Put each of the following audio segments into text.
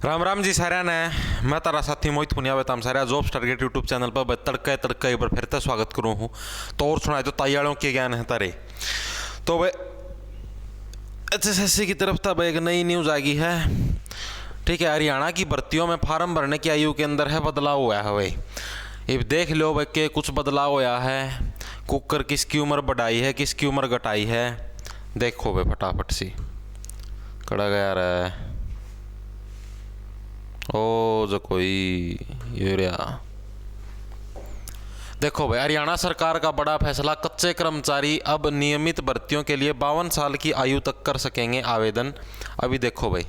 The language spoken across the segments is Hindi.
राम राम जी सारा ने मैं तारा साथी मोहित पुनिया बताम सारा जॉब टारगेट यूट्यूब चैनल पर तड़के तड़के एक बार फिर से स्वागत करूँ हूँ। तो और सुनाए तो ताइयालों के ज्ञान है तारे। तो भाई एचएसएससी की तरफ था भाई एक नई न्यूज़ आ गई है। ठीक है, हरियाणा की भर्तियों में फार्म भरने की आयु के अंदर है बदलाव हुआ है भाई। ये देख लो भाई के कुछ बदलाव हुआ है। कुकर किसकी उम्र बढ़ाई है, किसकी उम्र घटाई है, देखो भाई फटाफट सी कड़ा गया रहा है। ओ जो कोई यूरिया देखो भाई, हरियाणा सरकार का बड़ा फैसला, कच्चे कर्मचारी अब नियमित भर्तियों के लिए 52 साल की आयु तक कर सकेंगे आवेदन। अभी देखो भाई,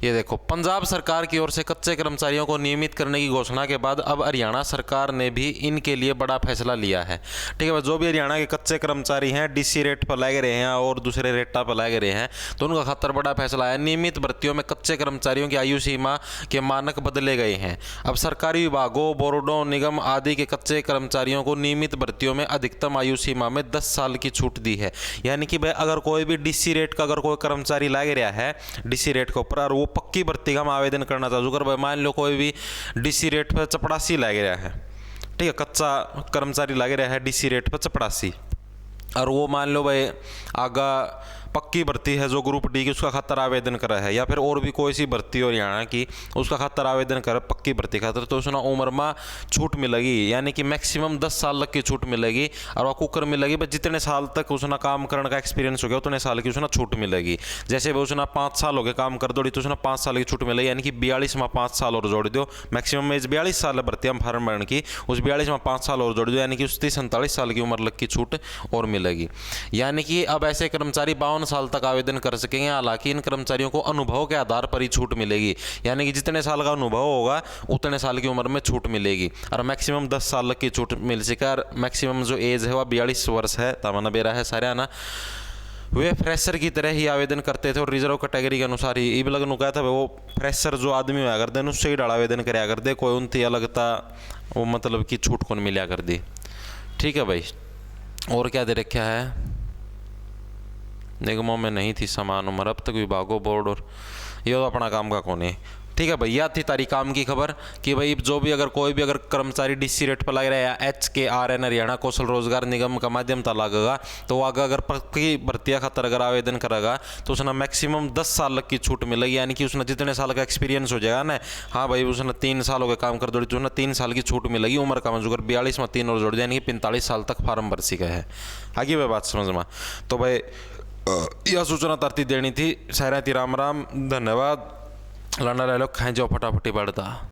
ये देखो पंजाब सरकार की ओर से कच्चे कर्मचारियों को नियमित करने की घोषणा के बाद अब हरियाणा सरकार ने भी इनके लिए बड़ा फैसला लिया है। ठीक है भाई, जो भी हरियाणा के कच्चे कर्मचारी हैं डीसी रेट पर लग रहे हैं और दूसरे रेटा पर लग रहे हैं तो उनका खातर बड़ा फैसला है। नियमित भर्तियों में कच्चे कर्मचारियों की आयु सीमा के मानक बदले गए हैं। अब सरकारी विभागों, बोर्डों, निगम आदि के कच्चे कर्मचारियों को नियमित भर्तियों में अधिकतम आयु सीमा में 10 साल की छूट दी है। यानी कि भाई अगर कोई भी डीसी रेट का अगर कोई कर्मचारी लग रहा है डीसी रेट के ऊपर और वो पक्की भर्ती का हम आवेदन करना चाहते अगर भाई मान लो कोई भी डीसी रेट पर चपड़ासी लग रहा है, ठीक है, कच्चा कर्मचारी लग रहा है डीसी रेट पर चपड़ासी, और वो मान लो भाई आगा पक्की भर्ती है जो ग्रुप डी की उसका खातर आवेदन करा है, या फिर और भी कोई सी भर्ती हो हरियाणा की उसका खातर आवेदन करे पक्की भर्ती खातर, तो उसने उम्र में छूट मिलेगी। यानी कि मैक्सिमम 10 साल तक की छूट मिलेगी। और वह कुकर मिलेगी भाई जितने साल तक उसने काम करने का एक्सपीरियंस हो गया उतने साल की उसने छूट मिलेगी। जैसे भाई उसने 5 साल हो गए काम कर दो तो उसने 5 साल की छूट मिलेगी। यानी कि 42 में 5 साल और जोड़ दो, मैक्सिमम एज 42 साल है भर्ती हम फार्म भरने की, उस 42 में 5 साल और जोड़ दो, यानी कि उस 47 साल की उम्र लग की छूट और मिलेगी। यानी कि अब ऐसे कर्मचारी 52 साल तक आवेदन कर सकेंगे। हालांकि इन कर्मचारियों को अनुभव के आधार पर ही छूट मिलेगी। यानी कि जितने साल का अनुभव होगा उतने साल की उम्र में छूट मिलेगी और मैक्सिमम 10 साल की छूट मिल सके। और मैक्सिमम जो एज है वह 42 वर्ष है। तमन्ना बेरा है सारे ना वे फ्रेशर की तरह ही आवेदन करते थे और रिजर्व कैटेगरी के अनुसार ही ई लगन कहा था वो फ्रेशर जो आदमी हुआ करते हैं उससे ही डाल आवेदन कराया कर दे, कोई उनती अलग था वो मतलब कि छूट कौन मिला कर दी। ठीक है भाई, और क्या दे रखा है, निगमों में नहीं थी समान उम्र, अब तक विभागों, बोर्ड और ये तो अपना काम का कौन है। ठीक है भैया, थी तारी काम की खबर कि भाई जो भी अगर कोई भी अगर कर्मचारी डीसी रेट पर लग रहा है या HKRN हरियाणा कौशल रोजगार निगम का माध्यम था लगेगा तो आगे अगर पक्की भर्तियाँ खातर अगर आवेदन करेगा तो उसने मैक्सिमम 10 साल की छूट मिलेगी। यानी कि उसने जितने साल का एक्सपीरियंस हो जाएगा ना, हाँ भाई उसने 3 साल हो गए काम कर दो तो उसने 3 साल की छूट मिलेगी उम्र का मजूर 42 में 3 और जोड़ दिया, यानी कि 45 साल तक फार्म भर सका है। आगे वह बात समझ में। तो भाई यह सूचना तरती देनी थी। सारा राम राम, धन्यवाद। लंडा ले लो खाए जाओ फटाफटी बढ़ता।